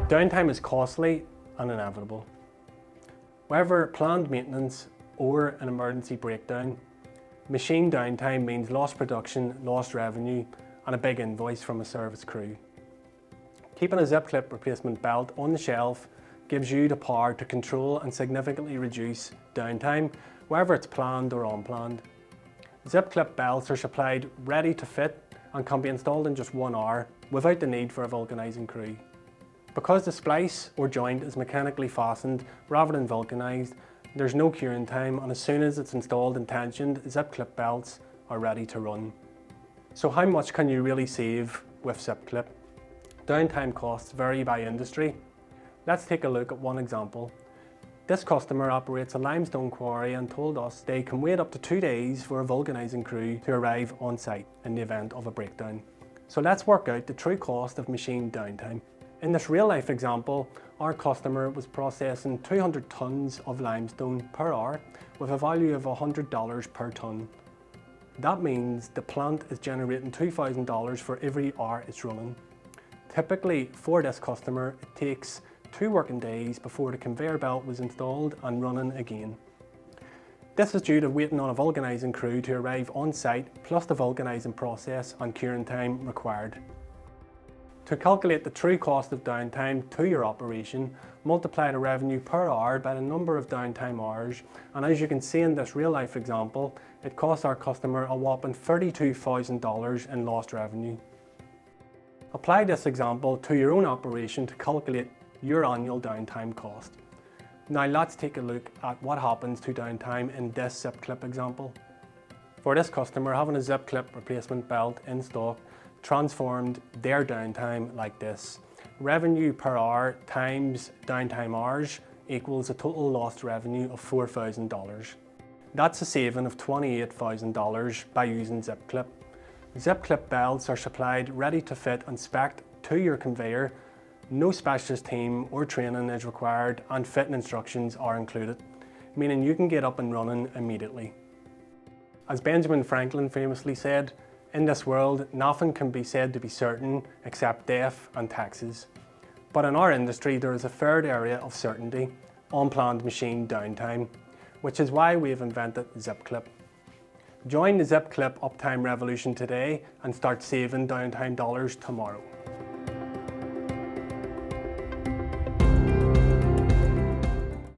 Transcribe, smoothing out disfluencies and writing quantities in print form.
Downtime is costly and inevitable. Whether planned maintenance or an emergency breakdown, machine downtime means lost production, lost revenue, and a big invoice from a service crew. Keeping a zip clip replacement belt on the shelf gives you the power to control and significantly reduce downtime, whether it's planned or unplanned. Zip clip belts are supplied ready to fit and can be installed in just 1 hour without the need for a vulcanizing crew. Because the splice or joint is mechanically fastened rather than vulcanized, there's no curing time, and as soon as it's installed and tensioned, zip clip belts are ready to run. So how much can you really save with zip clip? Downtime costs vary by industry. Let's take a look at one example. This customer operates a limestone quarry and told us they can wait up to 2 days for a vulcanizing crew to arrive on site in the event of a breakdown. So let's work out the true cost of machine downtime. In this real-life example, our customer was processing 200 tons of limestone per hour with a value of $100 per ton. That means the plant is generating $2,000 for every hour it's running. Typically, for this customer, it takes 2 working days before the conveyor belt was installed and running again. This is due to waiting on a vulcanizing crew to arrive on site, plus the vulcanizing process and curing time required. To calculate the true cost of downtime to your operation, multiply the revenue per hour by the number of downtime hours, and as you can see in this real life example, it costs our customer a whopping $32,000 in lost revenue. Apply this example to your own operation to calculate your annual downtime cost. Now let's take a look at what happens to downtime in this zip clip example. For this customer, having a zip clip replacement belt in stock transformed their downtime like this. Revenue per hour times downtime hours equals a total lost revenue of $4,000. That's a saving of $28,000 by using zip clip. Zip clip belts are supplied ready to fit and spec'd to your conveyor. No specialist team or training is required, and fitting instructions are included, meaning you can get up and running immediately. As Benjamin Franklin famously said, in this world, nothing can be said to be certain except death and taxes. But in our industry, there is a third area of certainty: unplanned machine downtime, which is why we have invented Zip Clip. Join the Zip Clip uptime revolution today and start saving downtime dollars tomorrow.